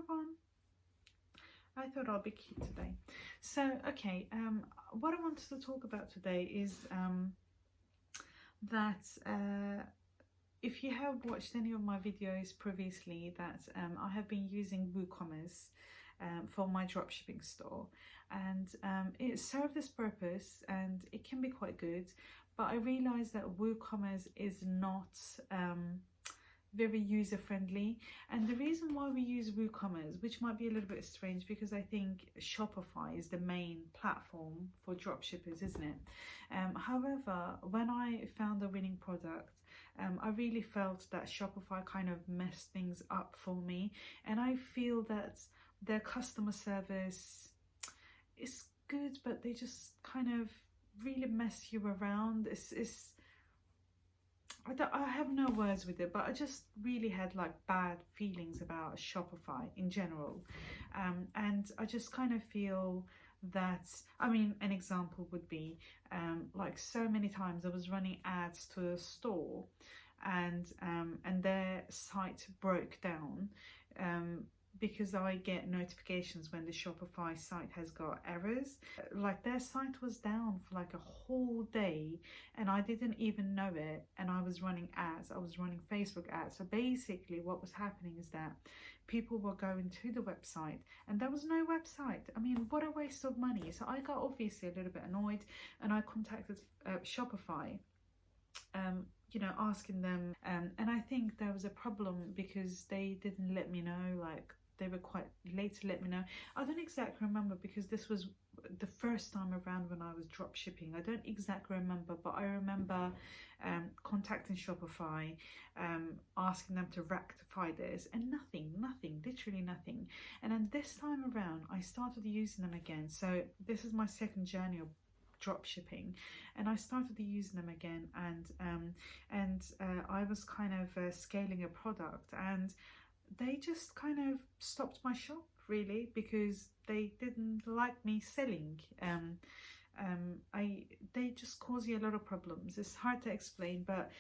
everyone. I thought I'll be cute today. So, okay, what I wanted to talk about today is that if you have watched any of my videos previously, that I have been using WooCommerce for my dropshipping store, and it served this purpose and it can be quite good, but I realized that WooCommerce is not very user friendly. And the reason why we use WooCommerce, which might be a little bit strange because I think Shopify is the main platform for dropshippers, isn't it? However, when I found the winning product, I really felt that Shopify kind of messed things up for me, and I feel that their customer service is good, but they just kind of really mess you around. I have no words with it, but I just really had like bad feelings about Shopify in general, and I just kind of feel that, I mean, an example would be like so many times I was running ads to a store, and their site broke down because I get notifications when the Shopify site has got errors. Like their site was down for like a whole day and I didn't even know it, and I was running ads, I was running Facebook ads. So basically what was happening is that people were going to the website and there was no website. I mean, what a waste of money. So I got obviously a little bit annoyed and I contacted Shopify, you know, asking them, and I think there was a problem because they didn't let me know, like they were quite late to let me know. I don't exactly remember because this was the first time around when I was drop shipping. I don't exactly remember, but I remember contacting Shopify, asking them to rectify this, and nothing, literally nothing. And then this time around I started using them again. So this is my second journey of drop shipping, and I started using them again, and I was kind of scaling a product, and they just kind of stopped my shop really because they didn't like me selling. They just cause you a lot of problems. It's hard to explain, but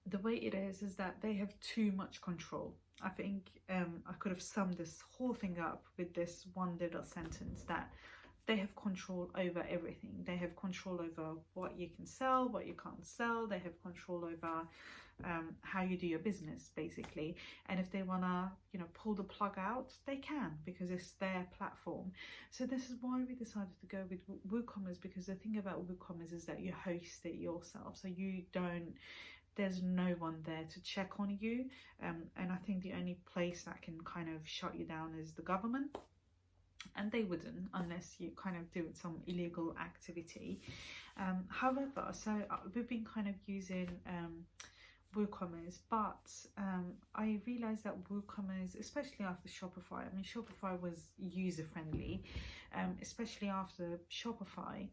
the way it is that they have too much control. I think I could have summed this whole thing up with this one little sentence, that they have control over everything. They have control over what you can sell, what you can't sell. They have control over how you do your business, basically. And if they want to, you know, pull the plug out, they can, because it's their platform. So this is why we decided to go with WooCommerce, because the thing about WooCommerce is that you host it yourself. So you don't, there's no one there to check on you. And I think the only place that can kind of shut you down is the government. And they wouldn't unless you kind of do some illegal activity. However, so we've been kind of using WooCommerce, but I realized that WooCommerce, especially after Shopify, I mean, Shopify was user friendly, especially after Shopify,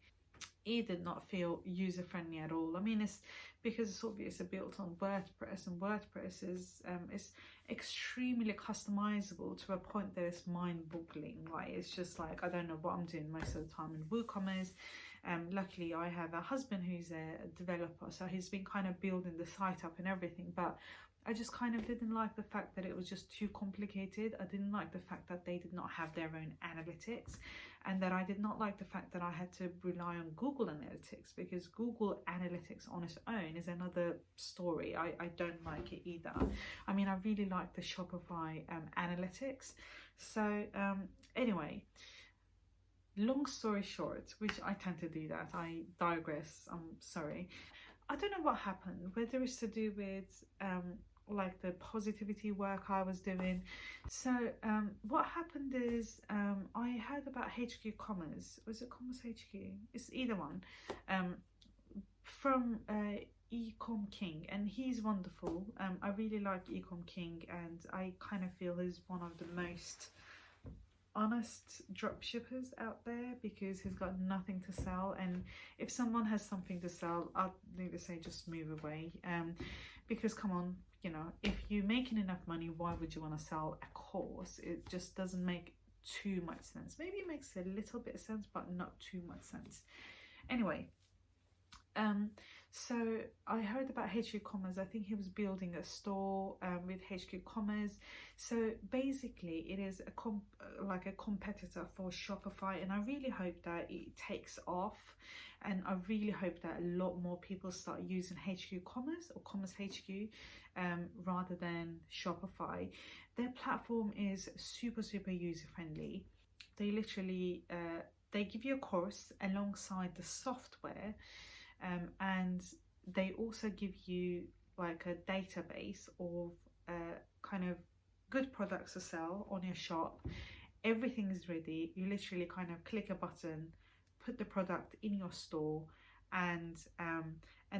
it did not feel user friendly at all. I mean, it's because it's obviously built on WordPress, and WordPress is extremely customizable to a point that it's mind-boggling. Like, it's just like, I don't know what I'm doing most of the time in WooCommerce. Luckily I have a husband who's a developer, so he's been kind of building the site up and everything, but I just kind of didn't like the fact that it was just too complicated. I didn't like the fact that they did not have their own analytics, and that I did not like the fact that I had to rely on Google Analytics, because Google Analytics on its own is another story. I don't like it either. I mean, I really like the Shopify Analytics. So anyway, long story short, which I tend to do that, I digress, I'm sorry. I don't know what happened, whether it's to do with like the positivity work I was doing. So what happened is I heard about HQ Commerce. Was it commercehq? It's either one, from Ecom King, and he's wonderful. I really like Ecom King, and I kind of feel he's one of the most honest drop shippers out there, because he's got nothing to sell, and if someone has something to sell, I'd need to say just move away, because come on, you know, if you're making enough money, why would you want to sell a course? It just doesn't make too much sense. Maybe it makes a little bit of sense, but not too much sense. Anyway, So I heard about HQ Commerce. I think he was building a store with HQ Commerce. So basically, it is like a competitor for Shopify, and I really hope that it takes off. And I really hope that a lot more people start using HQ Commerce or Commerce HQ rather than Shopify. Their platform is super user friendly. They literally they give you a course alongside the software. And they also give you like a database of kind of good products to sell on your shop. Everything is ready. You literally kind of click a button, put the product in your store, and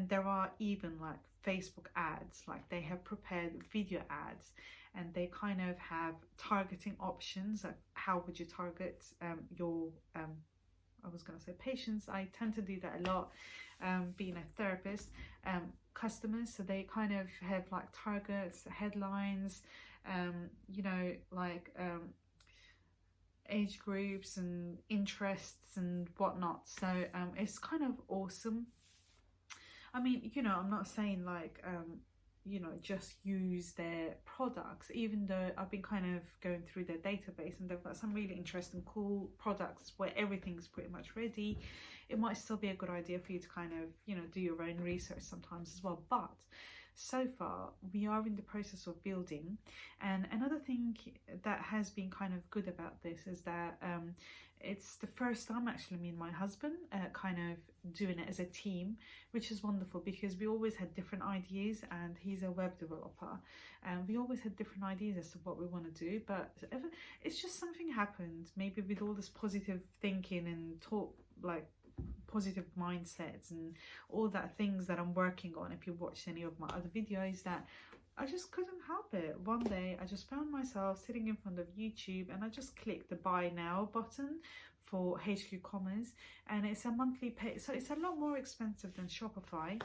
there are even like Facebook ads. Like they have prepared video ads, and they kind of have targeting options. Like how would you target your I was going to say patients. I tend to do that a lot, being a therapist, customers. So they kind of have like targets, headlines, you know, like age groups and interests and whatnot. So it's kind of awesome. I mean, you know, I'm not saying like you know, just use their products, even though I've been kind of going through their database and they've got some really interesting cool products where everything's pretty much ready. It might still be a good idea for you to kind of, you know, do your own research sometimes as well. But so far we are in the process of building. And another thing that has been kind of good about this is that it's the first time actually me and my husband kind of doing it as a team, which is wonderful because we always had different ideas, and he's a web developer, and we always had different ideas as to what we want to do. But it's just something happened, maybe with all this positive thinking and talk, like positive mindsets and all that things that I'm working on. If you watch any of my other videos, that I just couldn't help it. One day I just found myself sitting in front of YouTube and I just clicked the buy now button for HQ Commerce, and it's a monthly pay, so it's a lot more expensive than Shopify.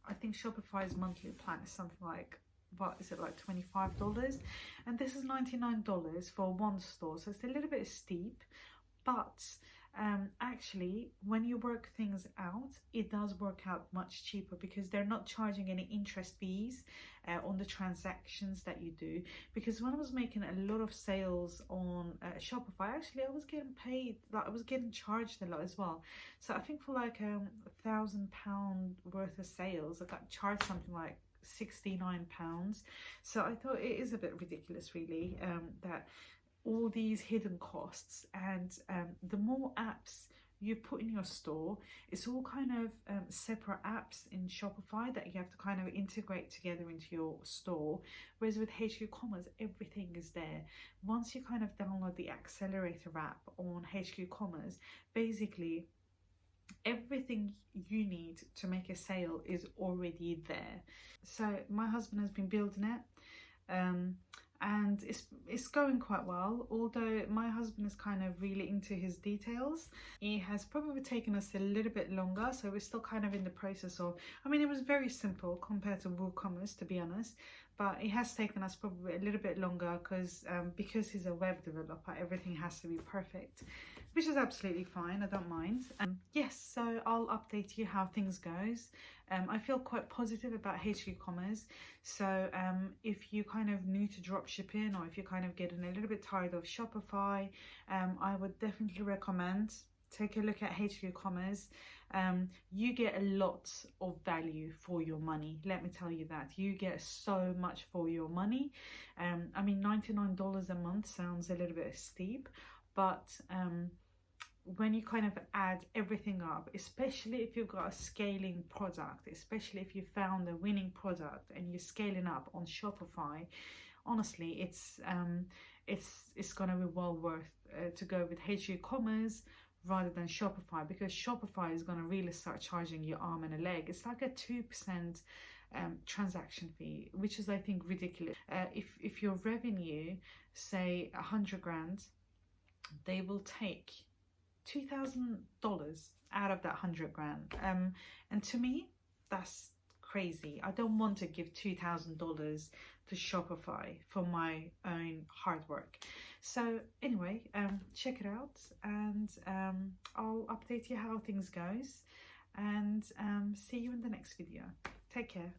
I think Shopify's monthly plan is something like, what is it, like $25, and this is $99 for one store. So it's a little bit steep, but actually when you work things out, it does work out much cheaper because they're not charging any interest fees on the transactions that you do. Because when I was making a lot of sales on Shopify, actually I was getting paid, like I was getting charged a lot as well. So I think for like £1,000 worth of sales, I got charged something like £69. So I thought it is a bit ridiculous really, that all these hidden costs. And the more apps you put in your store, it's all kind of separate apps in Shopify that you have to kind of integrate together into your store, whereas with HQ Commerce everything is there. Once you kind of download the accelerator app on HQ Commerce, basically everything you need to make a sale is already there. So my husband has been building it, and it's going quite well. Although my husband is kind of really into his details, it has probably taken us a little bit longer. So we're still kind of in the process of, I mean, it was very simple compared to WooCommerce, to be honest, but it has taken us probably a little bit longer because he's a web developer, everything has to be perfect, which is absolutely fine. I don't mind. Yes, so I'll update you how things goes. I feel quite positive about HQ Commerce. So if you kind of new to drop shipping, or if you're kind of getting a little bit tired of Shopify, I would definitely recommend take a look at HQ Commerce. You get a lot of value for your money. Let me tell you that. You get so much for your money. I mean, $99 a month sounds a little bit steep, but when you kind of add everything up, especially if you've got a scaling product, especially if you found a winning product and you're scaling up on Shopify, honestly, it's going to be well worth to go with HQ Commerce rather than Shopify, because Shopify is going to really start charging you arm and a leg. It's like a 2% transaction fee, which is, I think, ridiculous. If your revenue, say 100 grand, they will take $2,000 out of that 100 grand. And to me, that's crazy. I don't want to give $2,000 to Shopify for my own hard work. So anyway, check it out, and I'll update you how things goes. and see you in the next video. Take care.